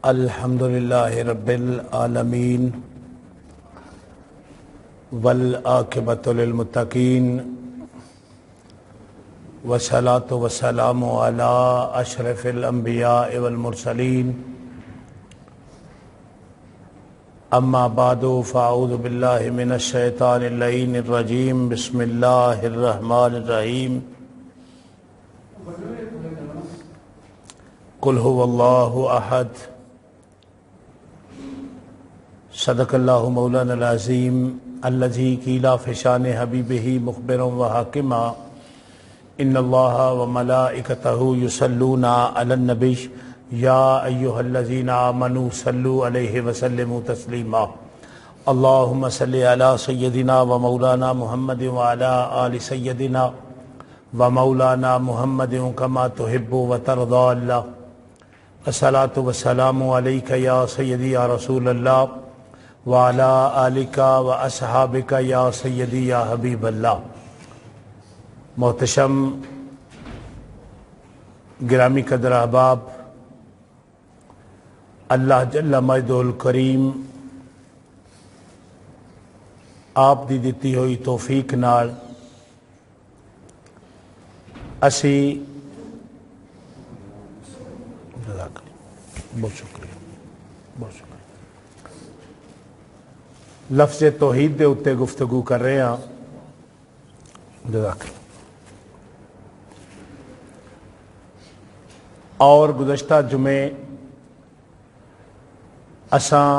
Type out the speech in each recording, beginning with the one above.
الحمد للہ رب العالمین والعاقبۃ للمتقین والصلاۃ والسلام علی اشرف الانبیاء والمرسلین اما بعد فاعوذ باللہ من الشیطان اللعین الرجیم بسم اللہ الرحمن الرحیم قل هو اللہ احد صدق اللہ مولانا العظیم الذی قیل فی شان حبیبہ مخبرا وحاکما ان اللہ وملائکتہ یصلون علی النبی یا ایہا الذین آمنوا صلوا علیہ وسلموا تسلیما اللہم صلی علی سیدنا و مولانا محمد وعلی آل سیدنا و مولانا محمد کما تحب و ترضى اللہ الصلاۃ والسلام علیک یا سیدی یا رسول اللہ وعلی آلک و اصحابک یا سیدی یا حبیب اللہ۔ محتشم گرامی قدر احباب، اللہ جل مجدہ الکریم آپ دی دتی ہوئی توفیق نال اسی بہت شکریہ لفظ توحید دے اتے گفتگو کر رہے ہیں جزاک اللہ۔ اور گزشتہ جمعے اساں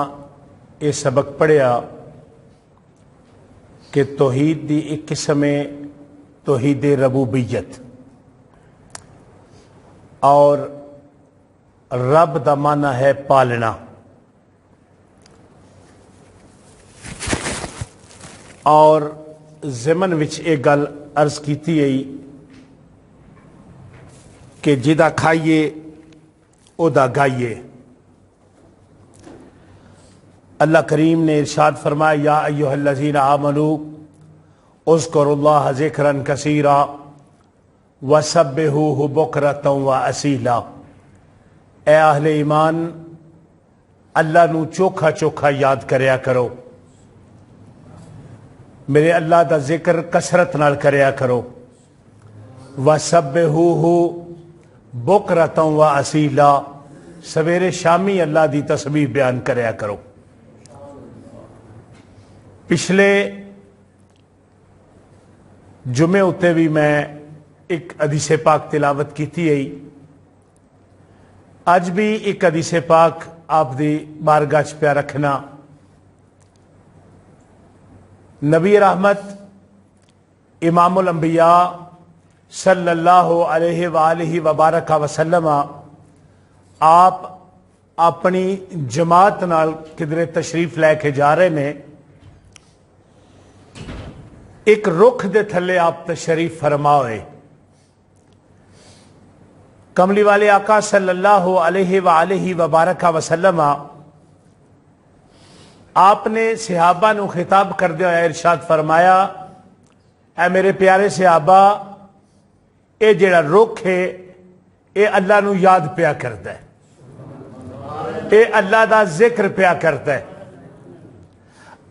یہ سبق پڑھیا کہ توحید دی ایک قسم ہے توحید ربوبیت، اور رب دا معنی ہے پالنا، اور ضمن وچ ایک گل عرض کیتی ہے کہ جدا کھائیے او دا گائیے۔ اللہ کریم نے ارشاد فرمایا یا ایھا الذین آمنوا اذکروا اللہ ذکرا کثیرا وسبحوہ بکرۃ واصیلا، اے اہل ایمان اللہ نو چوکھا چوکھا یاد کریا کرو، میرے اللہ دا ذکر کثرت نال کریا کرو، وسبحوہ بکرۃ واصیلا، سویرے شامی اللہ دی تسبیح بیان کریا کرو۔ پچھلے جمعے اتے بھی میں ایک حدیث پاک تلاوت کیتی ہے، اج بھی ایک حدیث پاک آپ دی بارگاہ چ پیا رکھنا۔ نبی رحمت امام الانبیاء صلی اللہ علیہ وآلہ وبارک وسلم آپ اپنی جماعت نال کدھر تشریف لے کے جا رہے نے، ایک رکھ دے تھلے آپ تشریف فرما ہوئے۔ کملی والے آقا صلی اللہ علیہ وآلہ وبارک وسلم آپ نے صحابہ نو خطاب کردے ہوئے ارشاد فرمایا، اے میرے پیارے صحابہ، اے جڑا رکھ ہے اے اللہ نو یاد پیا کرتا ہے، اے اللہ دا ذکر پیا کرتا ہے،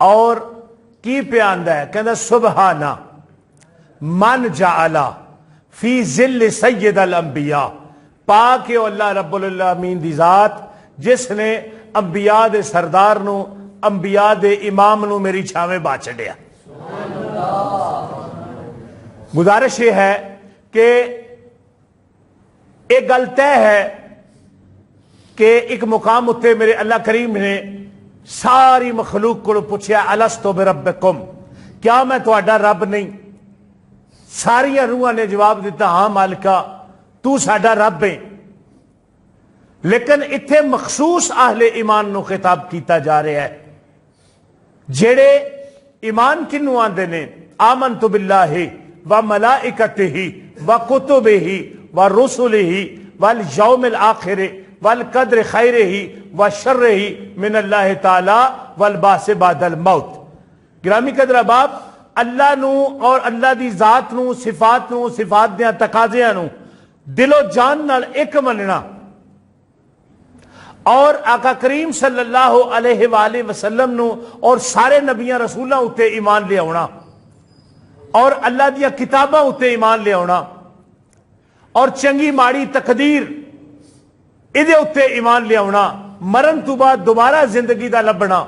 اور کی پیا آندا ہے؟ کہندا سبحانہ من جعل فی ظل سید الانبیاء، پاک ہے اللہ رب العالمین دی ذات جس نے انبیاء دے سردار نو، انبیاء دے امام نو میری چھاویں با چھڈیا۔ گزارش یہ ہے کہ ایک گل طے ہے کہ ایک مقام اتے میرے اللہ کریم نے ساری مخلوق کو پوچھیا الستو بربکم، کیا میں تہاڈا رب نہیں؟ ساری روحاں نے جواب دیتا ہاں مالکا تو ساڈا رب ہے، لیکن اتھے مخصوص اہل ایمان نو خطاب کیتا جا رہا ہے جڑے ایمان کنو آندے نے آمنت باللہ و ملائکتہ و کتبہ و رسلہ والیوم الآخر والقدر خیرہ و شرہ من اللہ تعالی والبعث بعد الموت۔ گرامی قدر احباب، اللہ نو اور اللہ دی ذات نو، صفات نو، صفات دیاں تقاضیاں نو دل و جان نال ایک مننا، اور آقا کریم صلی اللہ علیہ وآلہ وسلم نو اور سارے نبیاں رسولاں اتے ایمان لے آنا اور اللہ دیا کتاباں اتے ایمان لے آنا اور چنگی ماڑی تقدیر ادھے اتے ایمان لے آنا، مرن تو بعد دوبارہ زندگی دا لبنا،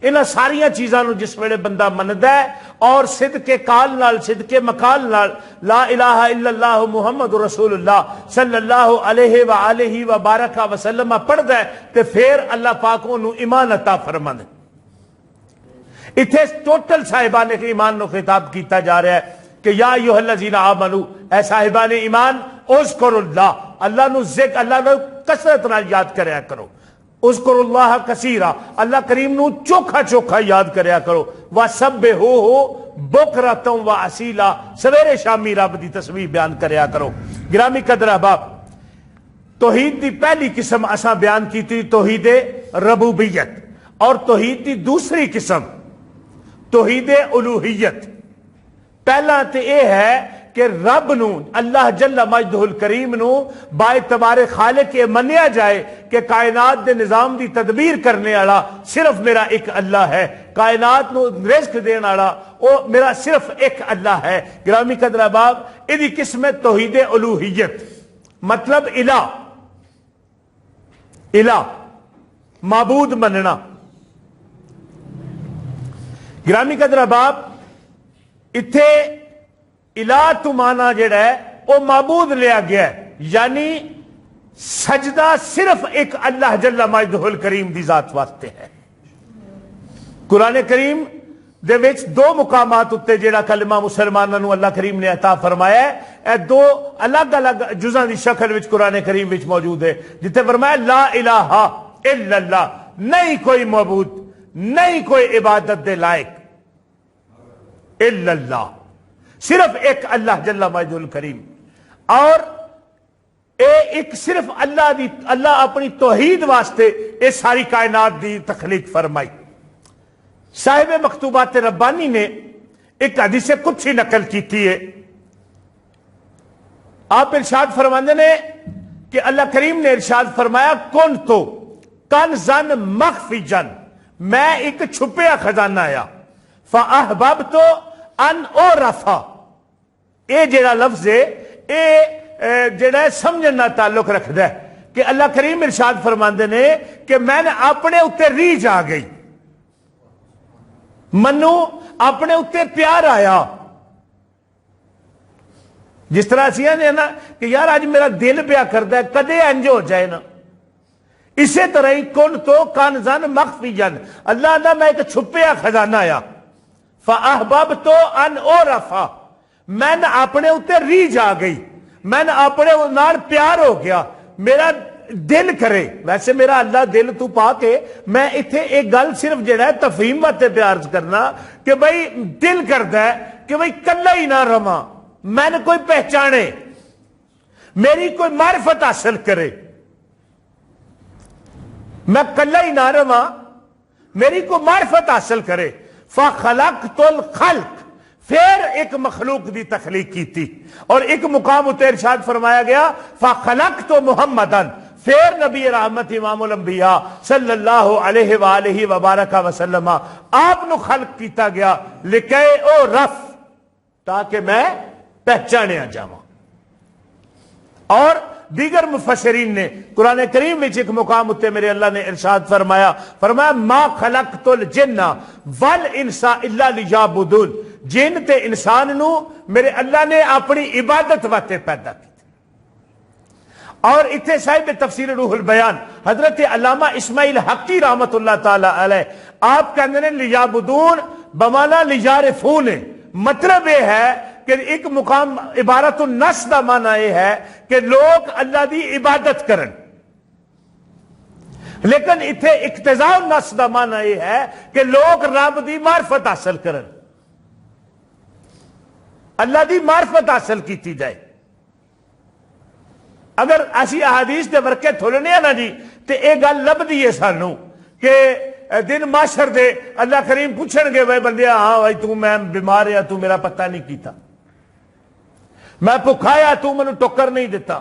انہاں ساریاں چیزاں نو جس ویلے بندہ مندا ہے اور صدق قال نال صدق مقال نال لا الہ الا اللہ محمد رسول اللہ صلی اللہ علیہ وآلہ وبارک وسلم پڑھدا ہے تے پھر اللہ پاک انہوں ایمان عطا فرماندا ہے۔ اتھے ٹوٹل صاحبان ایمان نو خطاب کیتا جا رہا ہے کہ یا ایھا الذین آمنو، اے صاحبان ایمان، اذکروا اللہ، اللہ نو ذکر، اللہ نو کثرت نال یاد کریا کرو، اذکروا اللہ کثیرا، اللہ کریم نو چوکھا چوکھا یاد کریا کرو، وسبحوہ بکرۃ واسیلا، سویرے شامی رب دی تسبیح بیان کریا کرو۔ گرامی قدر احباب، توحید دی پہلی قسم اساں بیان کیتی توحید ربوبیت، اور توحید دی دوسری قسم توحید الوہیت۔ پہلا تے اے ہے کہ رب نو، اللہ جل مجدہ الکریم نو باعتبار خالق یہ منیا جائے کہ کائنات دے نظام دی تدبیر کرنے والا صرف میرا ایک اللہ ہے، کائنات نو رزق دین والا او میرا صرف ایک اللہ ہے۔ گرامی قدر احباب، ادھی قسم ہے توحید الوہیت، مطلب الہ معبود مننا۔ گرامی قدر احباب، اتھے الہ تو مانا جڑا ہے وہ معبود لیا گیا ہے، یعنی سجدہ صرف ایک اللہ جل مجدہ الکریم دی ذات واسطے ہے۔ قرآن کریم دے وچ دو مقامات اتے جڑا کلمہ مسلمانوں اللہ کریم نے عطا فرمایا ہے، اے دو الگ الگ جزاں دی شکل وچ قرآن کریم وچ موجود ہے، جتے فرمایا لا الہ الا اللہ، نہیں کوئی معبود، نہیں کوئی عبادت دے لائق الا اللہ، صرف ایک اللہ جل مجدہ الکریم۔ اور اے ایک صرف اللہ اپنی توحید واسطے اے ساری کائنات دی تخلیق فرمائی۔ صاحب مکتوبات ربانی نے ایک حدیث قدسی نقل کی ہے، آپ ارشاد فرماندے نے کہ اللہ کریم نے ارشاد فرمایا کن تو کنزن مخفیجن، میں ایک چھپیا خزانہ آیا، فاحببت ان اعرفا، اے جڑا لفظ ہے اے جڑا سمجھنا تعلق رکھدا ہے کہ اللہ کریم ارشاد فرماندے نے کہ میں نے اپنے اتے ریجھ آ گئی، منو اپنے اتے پیار آیا۔ جس طرح سیاں نے نا کہ یار آج میرا دل پیا کردا ہے کدے انج ہو جائے نا، اسی طرح ہی کن تو کنزن مخفیجن، اللہ دا میں ایک چھپیا خزانہ آیا، فاحببت ان اعرفا، میں نے اپنے اتے ریجھ آ گئی، میں نے اپنے نال پیار ہو گیا، میرا دل کرے۔ ویسے میرا اللہ دل تو پا کے میں اتھے ایک گل صرف جڑا ہے تفہیم باتے پیار کرنا کہ بھئی دل کردا ہے کہ بھئی کلا ہی نہ رواں، میں نے کوئی پہچانے، میری کوئی معرفت حاصل کرے، میں کلا ہی نہ رواں، میری کوئی معرفت حاصل کرے۔ فخلقت الخلق، پھر ایک مخلوق دی تخلیق کی تھی، اور ایک مقام اتنے ارشاد فرمایا گیا فخلقت محمدن، پھر نبی رحمت امام الانبیاء صلی اللہ علیہ وآلہ وبارک وسلم آپ نو خلق کیتا گیا لکے او رف، تاکہ میں پہچانیا جاواں۔ اور دیگر مفسرین نے قرآن کریم میں ایک مقام اتے میرے اللہ نے ارشاد فرمایا ما خلقت الجن والانس الا لیعبدون، جن تے انسان نو میرے اللہ نے اپنی عبادت واسطے پیدا کی۔ اور اتنے صاحب تفسیر روح البیان حضرت علامہ اسماعیل حقی رحمت اللہ تعالی علیہ آپ کہندے نے لیعبدون بمانا لیعرفون، مطلب یہ ہے کہ ایک مقام عبارت النس دا معنی یہ ہے کہ لوگ اللہ دی عبادت کرن، لیکن اتھے اقتضاء النس دا معنی یہ ہے کہ لوگ رب دی معرفت حاصل کرن، اللہ دی معرفت حاصل کیتی جائے۔ اگر ایسی احادیث دے ورکے تھولنے نا جی تے اے گل لبدی ہے سانو کہ دن معاشر دے اللہ کریم پوچھن گے بھائی بندیا، ہاں بھائی تو میں بیمار ہے تو میرا پتہ نہیں کیتا، میں بھکھایا تو مینوں ٹکر نہیں دیتا،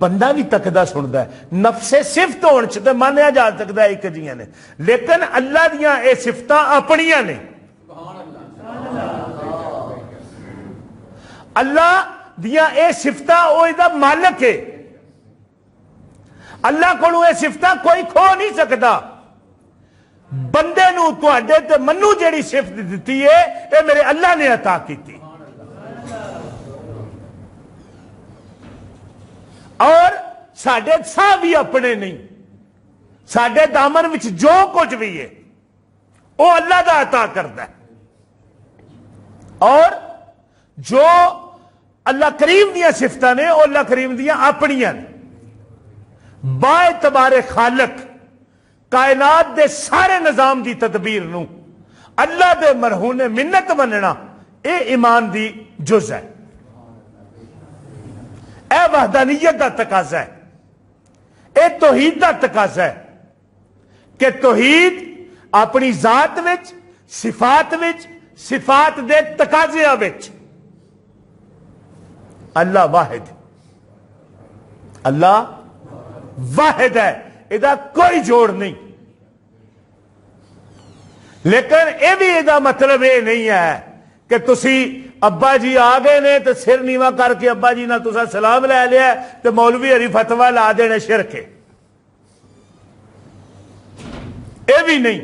بندہ بھی تکدا سندا ہے. نفس صفت ہونے چ تے مانیا جا سکتا ہے ایک جیاں نے, لیکن اللہ دیاں اے صفتاں اپنیاں نے. اللہ دیاں اے صفتاں او دا مالک ہے. اللہ کو اے صفتاں کوئی کھو نہیں سکتا. بندے نو تواڈے تے منو جیڑی صفت دتی ہے اے میرے اللہ نے عطا کیتی. اور ساڈے ساہ بھی اپنے نہیں, ساڈے دامن وچ جو کچھ بھی ہے وہ اللہ دا عطا کرتا ہے. اور جو اللہ کریم دیاں صفتاں نے وہ اللہ کریم دیاں اپنیاں نے. با اعتبار خالق کائنات دے سارے نظام دی تدبیر نو اللہ دے مرہون منت مننا اے ایمان دی جز ہے. اے وحدانیت دا تقاضا ہے, اے توحید دا تقاضا ہے کہ توحید اپنی ذات وچ صفات دے تقاضیاں وچ اللہ واحد, اللہ واحد ہے, ادا کوئی جوڑ نہیں. لیکن اے بھی ادا مطلب یہ نہیں ہے کہ تسی ابا جی آ گئے نے تو سر نیواں کر کے ابا جی نہ تسا سلام لے لیا تو مولوی ہری فتویٰ لا دینے شرک ہے. اے بھی نہیں.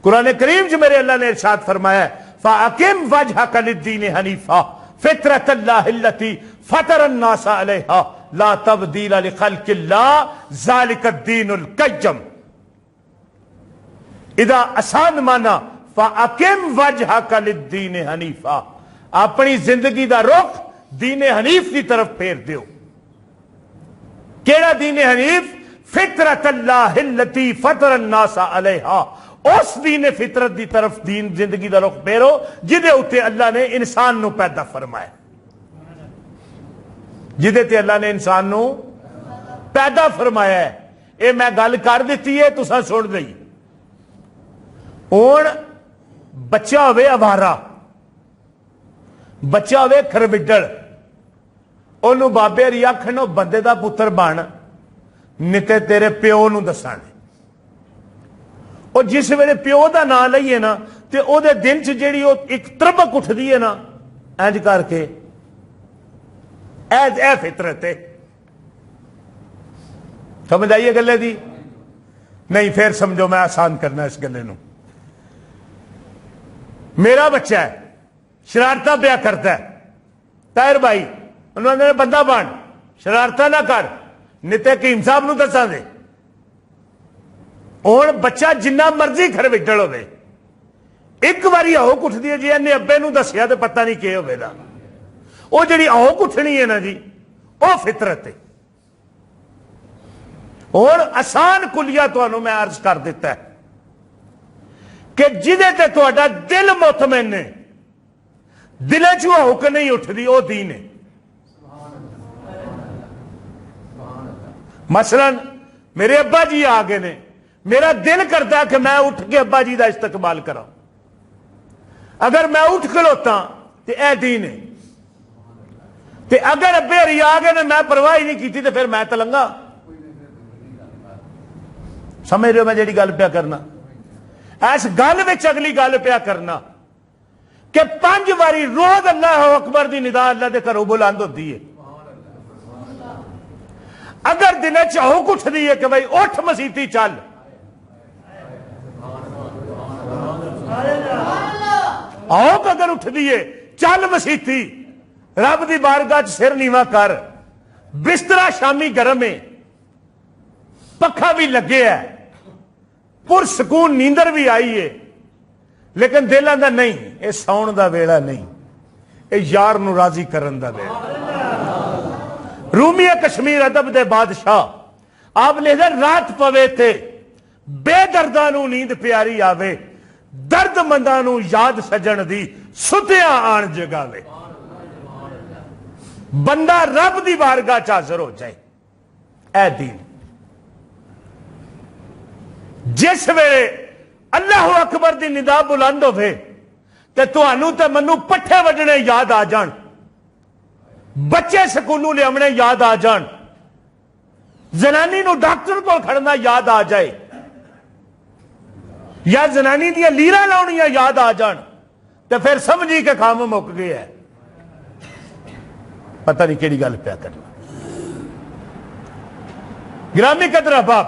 قرآن کریم جو میرے اللہ نے ارشاد فرمایا ہے فَأَقِمْ وَجْهَكَ لِلدِّينِ حَنِيفًا فِطْرَةَ اللَّهِ الَّتِي فَطَرَ النَّاسَ عَلَيْهَا لَا تَبْدِيلَ لِخَلْقِ اللَّهِ ذَلِكَ الدِّينُ الْقَيِّمُ. اذا آسان مانا فَأَقِمْ وَجْهَكَ لِلدِّينِ حَنِيفًا, اپنی زندگی دا رخ دین حنیف کی طرف پھیر دیو. کیڑا دین حنیف؟ فطرت اللہ التی فطر الناس علیہا, اس دین فطرت دی طرف دین زندگی دا رخ پھیرو جدے اتے اللہ نے انسان نو پیدا فرمایا, جدے تے اللہ نے انسان نو پیدا فرمایا ہے. اے میں گل کر دیتی ہے تساں سن گئی. ہن بچہ ہوئے اوارا, بچہ ہوئے کھربڈڑ, انہوں بابے ہری آکھن بندے دا پتر بن نتے تیرے پیو نو دسانے. اور جس ویلے پیو دا نام لئیے نا تے او دے دن چ جیڑی ایک تربک اٹھ دی ہے نا اینج کر کے اے فطرت ہے. سمجھ آئیے گلے دی نہیں؟ پھر سمجھو میں آسان کرنا اس گلے نو. میرا بچہ ہے شرارتہ پیا کرتا ہے, طاہر بھائی انہوں نے بندہ بن شرارتہ نہ کر نتے حکیم صاحب نو دساں دے. ہن بچہ جنہ مرضی کھربڈڑ ہوے ایک باری آؤک اٹھدی ہے جی انہیں ابے نو دسیا تو پتہ نہیں کہ ہوے دا. وہ جڑی آؤک اٹھنی ہے نا جی وہ فطرت ہے. اور آسان کلیہ تانوں میں عرض کر دیتا ہے کہ جدے تے تہاڈا دل مطمئن ہے, دل چوں آؤک نہیں اٹھدی, وہ دین ہے. مثلا میرے ابا جی آ گئے نے, میرا دل کرتا ہے کہ میں اٹھ کے ابا جی دا استقبال کرا, اگر میں اٹھ کھلوتا تو اے دین ہے. تے اگر ابے ہری آ گئے نے میں پرواہ نہیں کی تو پھر میں تلنگا. سمجھ رہے ہو میں جیڑی گل پیا کرنا؟ اس گل وچ اگلی گل پیا کرنا کہ 5 واری روز اللہ اکبر دی ندا اللہ دے گھروں بلند ہوتی ہے. اگر دن چاہوک اٹھدی ہے کہ بھائی اٹھ مسیتی چل, آؤک اگر اٹھدی ہے چل مسیتی, رب دی بارگاہ سر نیواں کر, بسترا شامی گرم ہے, پکھا بھی لگے ہے, پرسکون نیندر بھی آئی ہے, لیکن دل آندا نہیں اے ساؤن دا ویلا نہیں, اے یار نو راضی کرن دا ویلا. رومی کشمیر ادب دے بادشاہ آپ لکھتے رات پوے تے بے دردانو نیند پیاری آوے, درد مندانو یاد سجن دی ستیاں آن جگاوے. بندہ رب دی بارگاہ چ حاضر ہو جائے. اے دین جس ویلے اللہ اکبر دی ندا بلند ہوئے تے تانوں تے منوں پٹھے وجنے یاد آ جان, بچے سکولوں لے یاد آ جان, زنانی نو ڈاکٹر کو کھڑنا یاد آ جائے, یا زنانی دیا لیرا لاؤنیاں یاد آ جان, تو پھر سمجھی کہ کام مک گیا ہے. پتہ نہیں کیڑی گل پیا کرنا. گرامی قدر احباب,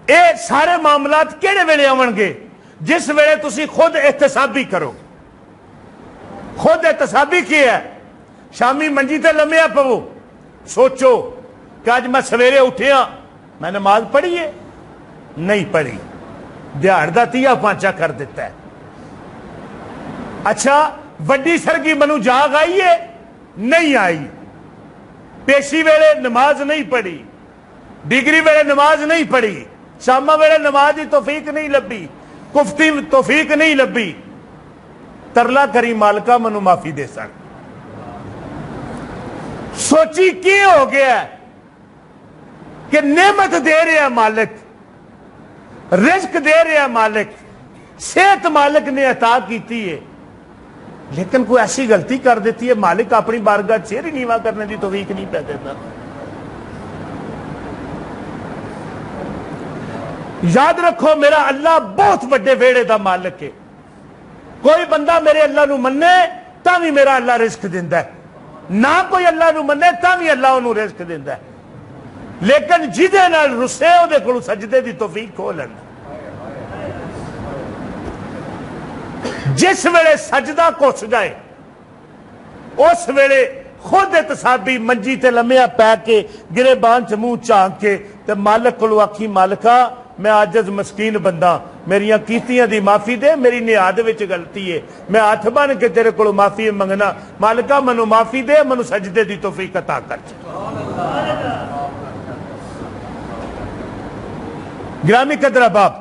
اے سارے معاملات کیڑے ویلے آون گے؟ جس ویلے تسی خود احتسابی کرو. خود احتسابی کی ہے؟ شامی منجی تے لمیا پو, سوچو کہ آج میں سویرے اٹھیا, میں نماز پڑھی ہے؟ نہیں پڑھی, دیہڑ دا تیا پانچا کر دیتا ہے. اچھا وڈی سرگی منو جاگ آئی ہے؟ نہیں آئی. پیشی ویلے نماز نہیں پڑھی, ڈگری ویلے نماز نہیں پڑھی, شامہ ویلے نماز ہی توفیق نہیں لبی, کفتی توفیق نہیں لبی. ترلا کری مالکا منو معافی دے سن. سوچی کی ہو گیا کہ نعمت دے رہا مالک, رزق دے رہا مالک, صحت مالک نے عطا کیتی ہے, لیکن کوئی ایسی غلطی کر دیتی ہے مالک اپنی بارگاہ چہر ہی نیواں کرنے دی توفیق نہیں پہ دیتا. یاد رکھو میرا اللہ بہت بڑے ویڑے دا مالک ہے. کوئی بندہ میرے اللہ نو منے تا بھی میرا اللہ رزق دیندا ہے, نہ کوئی اللہ نو منے تا بھی اللہ انہوں رزق دیندا ہے. لیکن جدے نال رسے او دے کولوں سجدے دی توفیق کھو لینا. جس ویلے سجدہ کس جائے اس ویلے خود احتسابی منجی تے لمیا پی کے گرے بان چ منہ چانک کے تے مالک کولو آکھی مالکا میں عاجز مسکین بندہ, میریاں کیتیاں دی معافی دے, میری نیاد وچ غلطی ہے, میں ہاتھ بن کے تیرے کولو معافی منگنا, مالکا منو معافی دے, منو سجدے دی توفیق عطا کر. گرامی قدر احباب,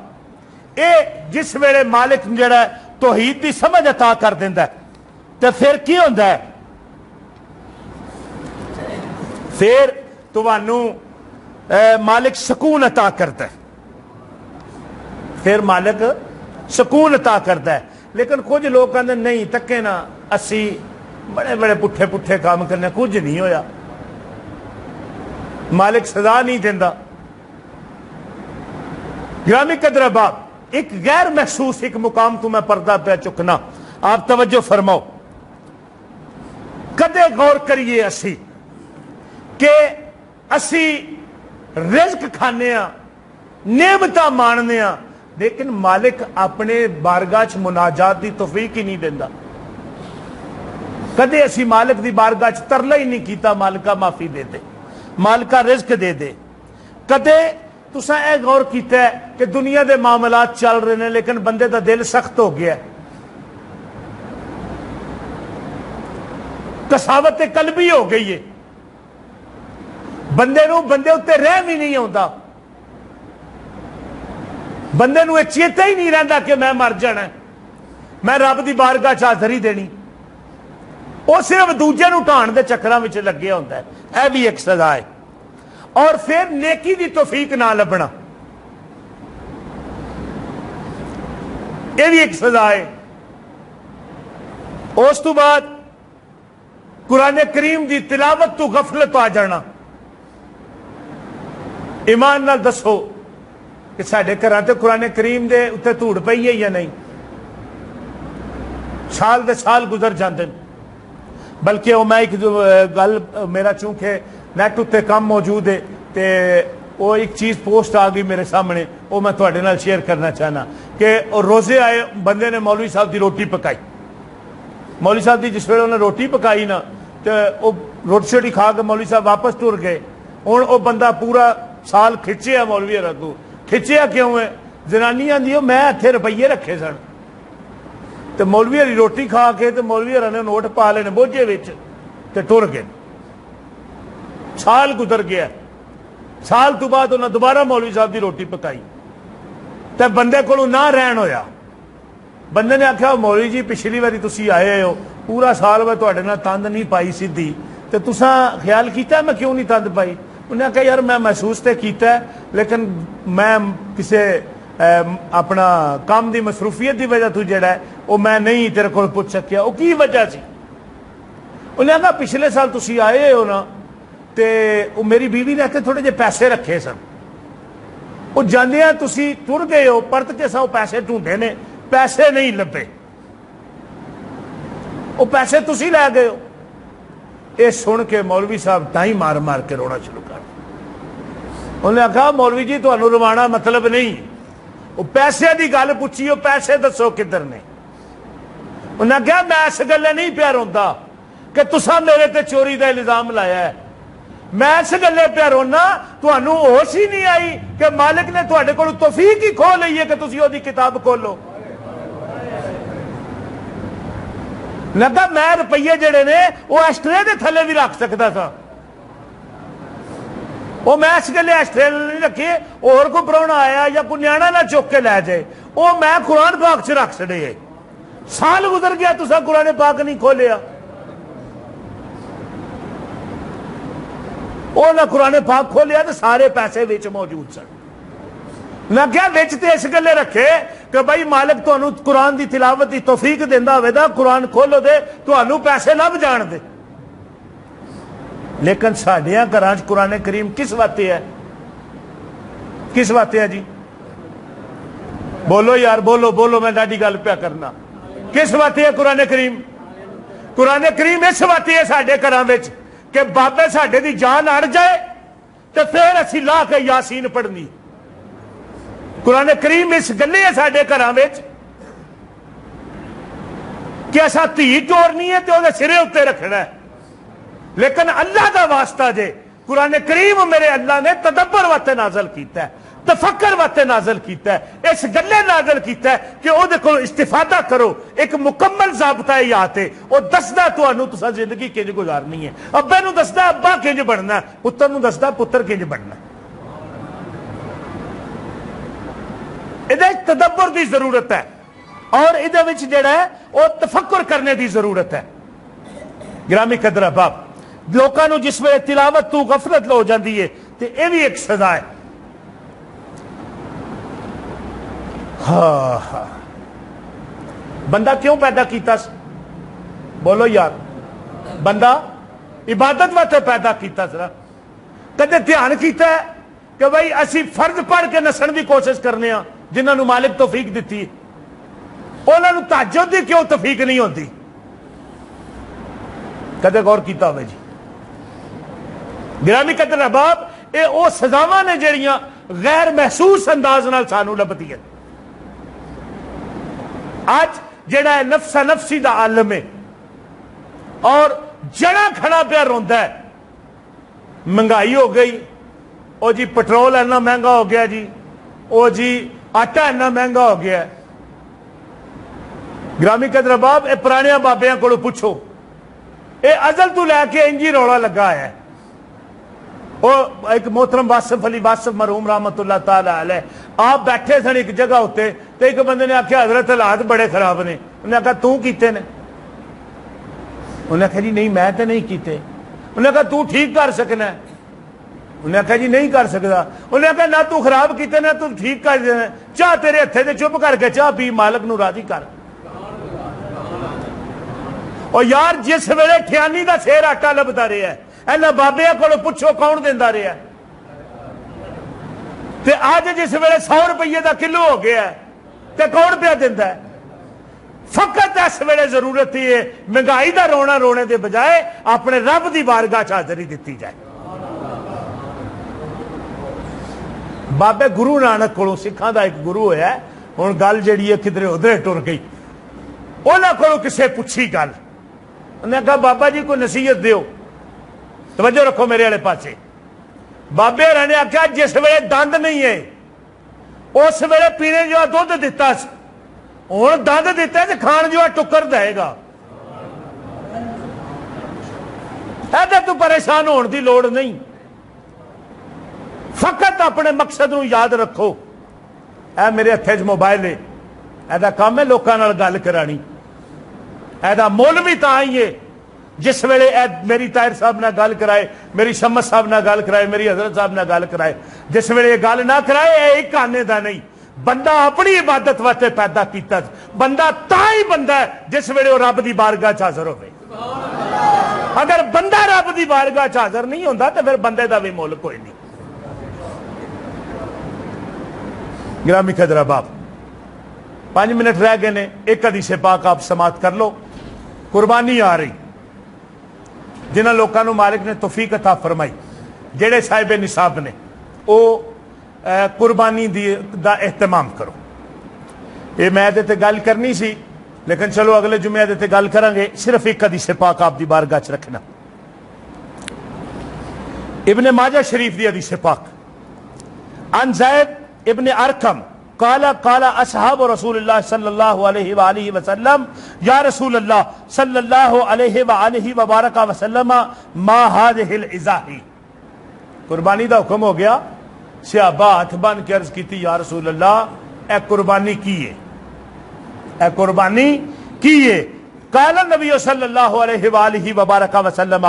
اے جس ویلے مالک جڑا توحید دی سمجھ عطا کر دیندا ہے تے پھر کی ہوندا ہے؟ پھر تانوں مالک سکون عطا کرتا ہے. پھر مالک سکون عطا کرتا ہے. لیکن کچھ لوگ کہتے نہیں تکے نا, اسی بڑے بڑے پٹھے پٹھے کام کرنے, کچھ نہیں ہویا, مالک سزا نہیں دیندا. گرامی قدر احباب, ایک غیر محسوس ایک مقام تو میں پردہ پہ چکنا, آپ توجہ فرماؤ. کدے غور کریے اسی کہ اسی رزق کھانے ہاں, نعمتاں ماننے ہاں, لیکن مالک اپنے بارگاہ چ مناجات دی توفیق ہی نہیں دیندا. کدے اسی مالک دی بارگاہ چ ترلا ہی نہیں کیتا مالکا معافی دے دے, مالکا رزق دے دے. کدے تساں اے غور کیتا ہے کہ دنیا دے معاملات چل رہے ہیں لیکن بندے دا دل سخت ہو گیا ہے, قساوت قلبی ہو گئی ہے, بندے اتنے رحم ہی نہیں آتا, بندے نو چیتا ہی نہیں رہتا کہ میں مر جانا, میں رب دی بارگاہ چ حاضری دینی. وہ صرف دوجے نو ٹھان دے چکراں وچ لگیا ہوتا ہے. اے بھی ایک سزا ہے. اور پھر نیکی دی توفیق نہ لبنا, یہ بھی ایک سزا ہے. اس تو بعد قرآن کریم دی تلاوت تو غفلت آ جانا. ایمان نال دسو کہ ساڈے گھراں تے قرآن کریم دے اتنے دھوڑ پئی ہے یا نہیں؟ سال دے سال گزر جاندے. بلکہ وہ میں ایک گل, میرا چونکہ نیٹ اتنے کم موجود ہے تے وہ ایک چیز پوسٹ آ گئی میرے سامنے, وہ میں تھوڑے نال شیئر کرنا چاہنا کہ روزے آئے بندے نے مولوی صاحب دی روٹی پکائی. مولوی صاحب دی جس ویلے انہیں روٹی پکائی نا تو وہ روٹی شوٹی کھا کے مولوی صاحب واپس ٹر گئے. ہوں وہ بندہ پورا سال کھچیا مولوی ہرا تو, کھچیا کیوں ہے؟ زنانیاں دی میں اتنے روپیے رکھے سن, تو مولوی ہری روٹی کھا کے تو مولوی ہرا نے نوٹ پا لے بوجھے وچ تے ٹر گئے. سال گزر گیا, سال تو بعد انہیں دوبارہ مولوی صاحب دی روٹی پکائی تے بندے کو نہ رہن ہویا. بندے نے آخیا مولوی جی پچھلی باری تسی آئے ہو, پورا سال میں تواڈے نال تند نہیں پائی سیدھی, تے تساں خیال کیتا ہے میں کیوں نہیں تند پائی؟ انہیں کہا یار میں محسوس تے کیتا ہے لیکن میں کسے اپنا کام دی مصروفیت دی وجہ تو جڑا ہے وہ میں نہیں تیرے کو پوچھ سکیا. وہ کی وجہ سی؟ انہیں کہا پچھلے سال تسی آئے ہو نا تے میری بیوی نے تھوڑے جے پیسے رکھے سن، وہ جاندیاں تسی ٹر گئے ہو، پرت کے سا پیسے ڈھونڈے نے، پیسے نہیں لبے، وہ پیسے تسی لے گئے ہو۔ یہ سن کے مولوی صاحب تائیں مار مار کے رونا شروع کر، انہیں کہا مولوی جی تمہیں روانا مطلب نہیں، وہ پیسے دی گل پوچھی، وہ پیسے دسو کدھر نے؟ انہیں کہا میں اس گلے نہیں پیا روندا کہ تسا میرے تے چوری دا الزام لایا ہے، میں اس گلے پیا رونا تمہیں ہوش ہی نہیں آئی کہ مالک نے تواڈے کول توفیق ہی کھو لئی ہے کہ تسی دی کتاب کھولو۔ لگا میں روپیے جڑے نے وہ ایسٹرے دے تھلے بھی رکھ سکتا تھا، وہ میں اس گلے ایسٹرے نہیں رکھے، اور کوئی پراؤنا آیا یا کوئی نیانا نہ چک کے لے جائے، وہ میں قرآن پاک چ رکھ چڑے۔ سال گزر گیا تسا قرآن پاک نہیں کھولیا، وہ نہ قرآن پاک کھولیا تو سارے پیسے وچ موجود سن۔ نہ کیا وچ تے اس گلے رکھے کہ بھائی مالک تانوں قرآن دی تلاوت دی توفیق دیندا ہوے دا قرآن کھولو دے تانوں پیسے لب جان دے۔ لیکن ساڈیاں گھراں وچ قرآن کریم کس واسطے ہے؟ کس واسطے ہے جی؟ بولو یار، بولو بولو، میں ڈاڈی گل پیا کرنا۔ کس واسطے ہے قرآن کریم؟ قرآن کریم اس واسطے ہے ساڈے گھراں وچ کہ بابے ساڈے دی جان اڑ جائے تو پھر اسی لا کے یاسین پڑھنی۔ قرآن کریم اس گلے ہے ساڈے گھراں وچ کہ ایسا دھی ٹورنی ہے تو وہ سرے اتنے رکھنا ہے، لیکن اللہ دا واسطہ جے قرآن کریم میرے اللہ نے تدبر واسطے نازل کیتا ہے، تفکر واسطے نازل کیتا ہے، اس گلے نازل کیتا ہے کہ او دے کول استفادہ کرو، ایک مکمل ضابطہ ہے یہاں تے، او دسدا تانوں تساں زندگی کنج گزارنی ہے، ابے نو دسدا ابا کنج بننا ہے، پتر نو دسدا پتر کنج بننا ہے۔ ادھے تدبر دی ضرورت ہے اور ادھے وچ جڑا ہے وہ تفکر کرنے دی ضرورت ہے۔ گرامی قدر احباب، لوکاں نو جس ویلے تلاوت تو غفلت ہو جاندی ہے تے اے بھی ایک سزا ہے۔ ہاں بندہ کیوں پیدا کیتا؟ بولو یار، بندہ عبادت واسطے پیدا کیتا سر، کدے دھیان کیتا ہے کہ بھائی اسی فرض پڑھ کے نسن دی کوشش کرنے ہاں جنہاں نو مالک توفیق دیتی ہے، انہاں نو تہجد دی کیوں توفیق نہیں ہوتی؟ کدے غور کیتا ہوئے جی؟ گرامی قدر احباب، اے او سزاواں نے جڑیاں غیر محسوس انداز نال سانو لبدی ہے۔ آج جڑا ہے نفسا نفسی دا عالم ہے اور جڑا کھڑا پیا روندا ہے، مہنگائی ہو گئی، او جی پٹرول اتنا مہنگا ہو گیا جی، او جی آٹا اتنا مہنگا ہو گیا ہے۔ گرامی قدر احباب، اے پرانے بابیاں کو پوچھو، اے ازل تو لے کے انجی روڑا لگا ہے۔ وہ ایک محترم واصف علی واصف مرحوم رحمت اللہ تعالی علیہ، آپ بیٹھے سن ایک جگہ ہوتے تو ایک بندے نے آخیا حضرت حالات بڑے خراب نے، انہیں کہا تو کیتے نے؟ انہیں کہا جی نہیں میں تو نہیں کیتے۔ انہیں کہا تو ٹھیک کر سکنا ہے؟ انہیں کہا جی نہیں کر سکتا۔ انہیں کہا نہ تو خراب کیتے نہ تو ٹھیک کر دینا، چاہ تیرے ہتھے تے چپ کر کے چاہ پی، مالک نو راضی کر۔ اور یار جس ویلے ٹھیانی دا سیر آٹا لبدا رہا ہے، اینا بابیاں کو پوچھو کون دیندا رہا ہے؟ تے آج جس ویلے 100 روپیے دا کلو ہو گیا ہے تے کون پیا دیندا ہے؟ فقط اس ویلے ضرورت ہی ہے مہنگائی دا رونا رونے دے بجائے اپنے رب دی بارگاہ چ حاضری دتی جائے۔ بابے گرو نانک کو سکھاں دا ایک گرو ہے، ہن گل جڑی ہے کدھر ادھر ٹر گئی، انہاں کو کسے پوچھی گل، انہیں کہا بابا جی کوئی نصیحت دیو، توجہ رکھو میرے والے پاسے۔ بابے نے آخیا جس ویلے دند نہیں ہے اس ویلے پینے جو دھد دتا، ہوں دند دیتا ہے کھان جو ٹکر دے گا، ایسے تو پریشان ہونے دی لوڑ نہیں، فقط اپنے مقصد نو یاد رکھو۔ اے میرے ہتھے چ موبائل ہے، ایدا کام ہے لوکاں نال گل کرانی، ایدا مول بھی تاں ہی ہے جس ویلے میری طاہر صاحب نہ گل کرائے، میری شمس صاحب نہ گل کرائے، میری حضرت صاحب نہ گل کرائے، جس ویلے یہ گل نہ کرائے اے ایک آنے دا نہیں، بندہ اپنی عبادت واسطے پیدا کیتا، بندہ تاں ہی بندہ ہے جس ویلے وہ رب دی بارگاہ چ حاضر ہوے۔ اگر بندہ رب دی بارگاہ چ حاضر نہیں ہوندا تو پھر بندے دا بھی مول کوئی نہیں. گرامی قدر احباب 5 منٹ رہ گئے نے. ایک حدیث پاک آپ سماعت کر لو. قربانی آ رہی جنہاں لوکاں نو مالک نے توفیق عطا فرمائی جڑے صاحب نصاب نے او قربانی دا اہتمام کرو. یہ میں دے تے گل کرنی سی لیکن چلو اگلے جمعے دے تے گل کریں گے. صرف ایک حدیث پاک آپ دی بارگاہ چ رکھنا. ابن ماجہ شریف دی حدیث پاک عن زید ابن ارقم قال قال اصحاب رسول اللہ صلی اللہ علیہ وآلہ وسلم یا رسول اللہ صلی اللہ علیہ وآلہ وبارک وسلم ما هذه العزاہی. قربانی دا حکم ہو گیا. صحابہ ہاتھ بن کے عرض کیتی یا رسول اللہ اے قربانی کی ہے, اے قربانی کی ہے. قال النبی صلی اللہ علیہ وآلہ وبارک وسلم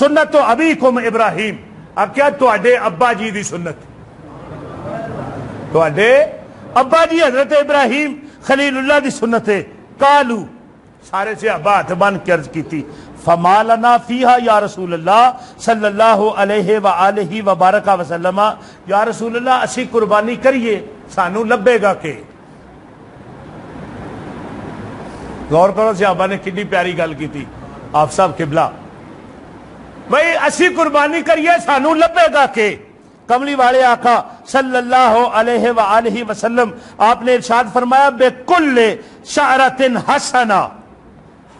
سنت ابیکم ابراہیم. کیا تواڈے ابا جی دی سنت, تواڈے ابا جی حضرت ابراہیم خلیل اللہ دی سنت ہے. قالو سارے صحابہ ہاتھ بن کے عرض کیتی فما لنا فیہا یا رسول اللہ صلی اللہ علیہ وآلہ وبارک وسلم. یا رسول اللہ اسی قربانی کریے سانو لبے گا کہ. غور کرو صحابہ نے کتنی پیاری گل کی تھی. آپ صاحب قبلہ بھئی اسی قربانی کریے سانو لبے گا کہ. کملی والے آقا صلی اللہ علیہ وآلہ وسلم آپ نے ارشاد فرمایا بے کل شعرت حسنہ,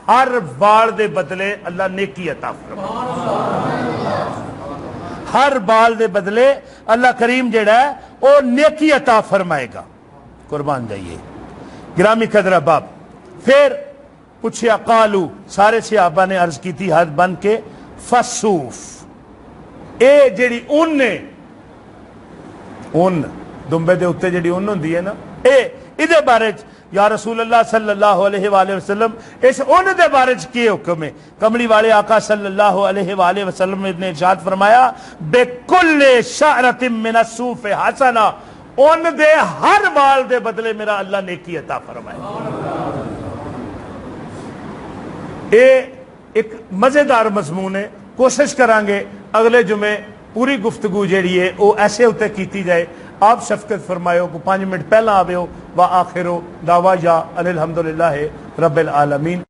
ہر بال دے بدلے اللہ نیکی عطا فرمائے. ہر بال دے بدلے اللہ کریم جڑا ہے وہ نیکی عطا فرمائے گا. قربان جائیے. گرامی قدر احباب پھر پوچھیا قالو سارے صحابہ نے عرض کی تھی ہاتھ بن کے فصوف اے جڑی اون نے اون دمبے دے اتے جڑی اون ہوندی ہے نا اے ادھے بارے یا رسول اللہ صلی اللہ علیہ وآلہ وسلم اس اون دے بارے کی حکم ہے. کملی والے آقا صلی اللہ علیہ وآلہ وسلم نے ارشاد فرمایا بے کل شعرت من الصوف حسنہ, اون دے ہر بال دے بدلے میرا اللہ نیکی عطا فرمائے. اے ایک مزیدار مضمون ہے. کوشش کریں گے اگلے جمعے پوری گفتگو جیڑی ہے وہ ایسے ہوتے کیتی جائے. آپ شفقت فرمائے کو 5 منٹ پہلا آوے ہو. وآخر دعوایا ان الحمدللہ رب العالمین.